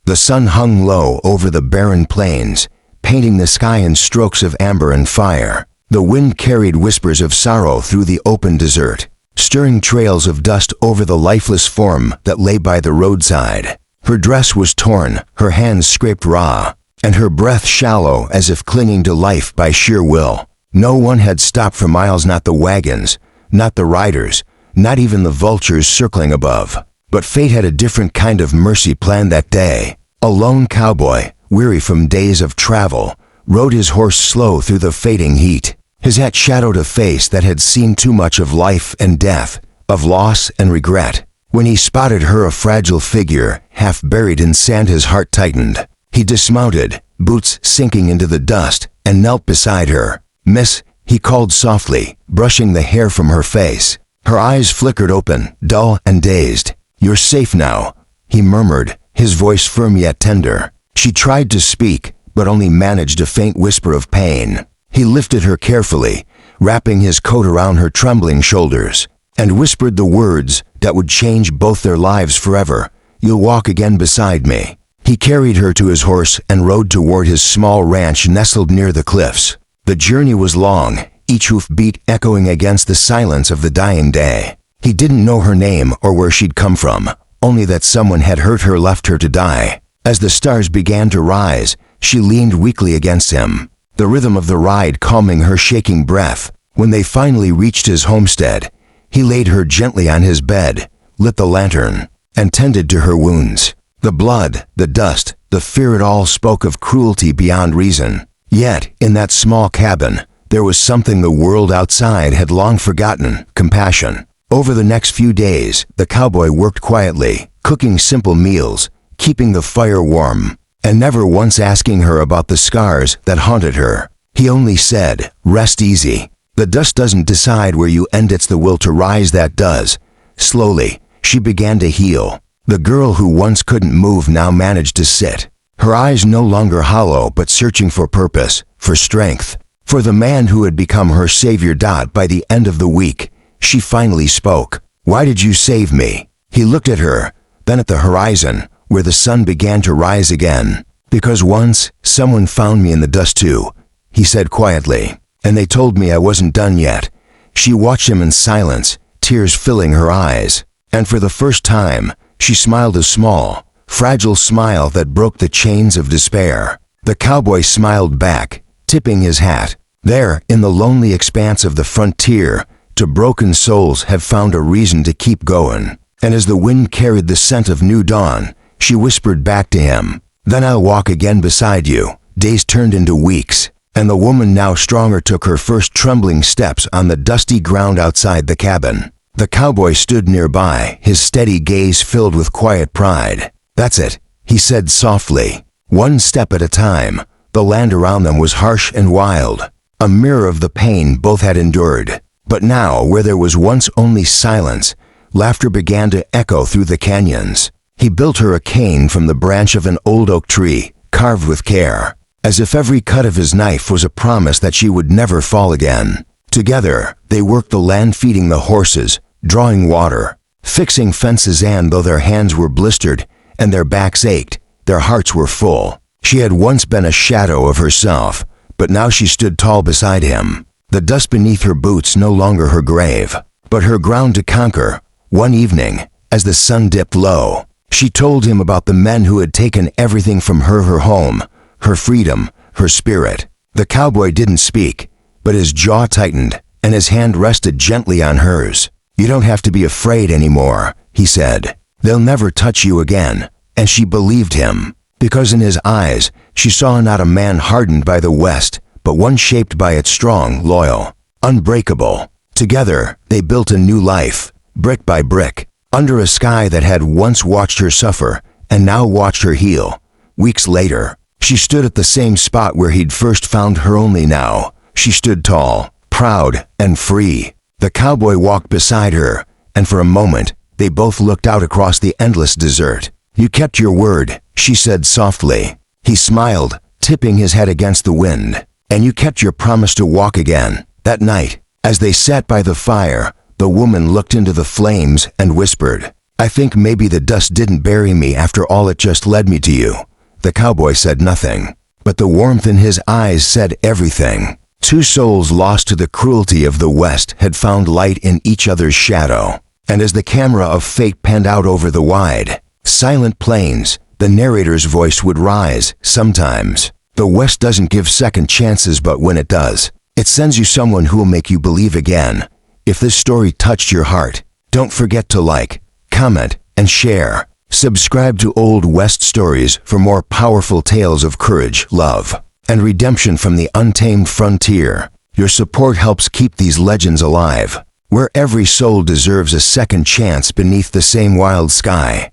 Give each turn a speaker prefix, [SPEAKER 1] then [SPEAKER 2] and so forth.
[SPEAKER 1] The sun hung low over the barren plains, painting the sky in strokes of amber and fire. The wind carried whispers of sorrow through the open desert, stirring trails of dust over the lifeless form that lay by the roadside. Her dress was torn, her hands scraped raw, and her breath shallow as if clinging to life by sheer will. No one had stopped for miles, not the wagons, not the riders, not even the vultures circling above. But fate had a different kind of mercy planned that day. A lone cowboy, weary from days of travel, rode his horse slow through the fading heat. His hat shadowed a face that had seen too much of life and death, of loss and regret. When he spotted her, a fragile figure, half buried in sand, his heart tightened. He dismounted, boots sinking into the dust, and knelt beside her. "Miss," he called softly, brushing the hair from her face. Her eyes flickered open, dull and dazed. "You're safe now," he murmured, his voice firm yet tender. She tried to speak, but only managed a faint whisper of pain. He lifted her carefully, wrapping his coat around her trembling shoulders, and whispered the words that would change both their lives forever. "You'll walk again beside me." He carried her to his horse and rode toward his small ranch nestled near the cliffs. The journey was long, each hoofbeat echoing against the silence of the dying day. He didn't know her name or where she'd come from, only that someone had hurt her, left her to die. As the stars began to rise, she leaned weakly against him, the rhythm of the ride calming her shaking breath. When they finally reached his homestead, he laid her gently on his bed, lit the lantern, and tended to her wounds. The blood, the dust, the fear, it all spoke of cruelty beyond reason. Yet, in that small cabin, there was something the world outside had long forgotten: compassion. Over the next few days, the cowboy worked quietly, cooking simple meals, keeping the fire warm, and never once asking her about the scars that haunted her. He only said, "Rest easy. The dust doesn't decide where you end, it's the will to rise that does." Slowly, she began to heal. The girl who once couldn't move now managed to sit, her eyes no longer hollow but searching for purpose, for strength, for the man who had become her savior. By the end of the week, she finally spoke. "Why did you save me?" He looked at her, then at the horizon, where the sun began to rise again. "Because once, someone found me in the dust too," he said quietly, "and they told me I wasn't done yet." She watched him in silence, tears filling her eyes, and for the first time, she smiled, a small, fragile smile that broke the chains of despair. The cowboy smiled back, tipping his hat. There, in the lonely expanse of the frontier, to broken souls have found a reason to keep going. And as the wind carried the scent of new dawn, she whispered back to him, "Then I'll walk again beside you." Days turned into weeks, and the woman, now stronger, took her first trembling steps on the dusty ground outside the cabin. The cowboy stood nearby, his steady gaze filled with quiet pride. "That's it," he said softly. One step at a time. The land around them was harsh and wild, a mirror of the pain both had endured. But now, where there was once only silence, laughter began to echo through the canyons. He built her a cane from the branch of an old oak tree, carved with care, as if every cut of his knife was a promise that she would never fall again. Together, they worked the land, feeding the horses, drawing water, fixing fences, and though their hands were blistered and their backs ached, their hearts were full. She had once been a shadow of herself, but now she stood tall beside him. The dust beneath her boots no longer her grave, but her ground to conquer. One evening, as the sun dipped low, she told him about the men who had taken everything from her: her home, her freedom, her spirit. The cowboy didn't speak, but his jaw tightened, and his hand rested gently on hers. "You don't have to be afraid anymore," he said. "They'll never touch you again." And she believed him, because in his eyes she saw not a man hardened by the West, but one shaped by it, strong, loyal, unbreakable. Together, they built a new life, brick by brick, under a sky that had once watched her suffer and now watched her heal. Weeks later, she stood at the same spot where he'd first found her. Only now, she stood tall, proud, and free. The cowboy walked beside her, and for a moment, they both looked out across the endless desert. "You kept your word," she said softly. He smiled, tipping his head against the wind. "And you kept your promise to walk again." That night, as they sat by the fire, the woman looked into the flames and whispered, I think maybe the dust didn't bury me after all, it just led me to you." The cowboy said nothing, but the warmth in his eyes said everything. Two souls lost to the cruelty of the West had found light in each other's shadow. And as the camera of fate panned out over the wide, silent plains, the narrator's voice would rise. "Sometimes, the West doesn't give second chances, but when it does, it sends you someone who will make you believe again." If this story touched your heart, don't forget to like, comment, and share. Subscribe to Old West Stories for more powerful tales of courage, love, and redemption from the untamed frontier. Your support helps keep these legends alive, where every soul deserves a second chance beneath the same wild sky.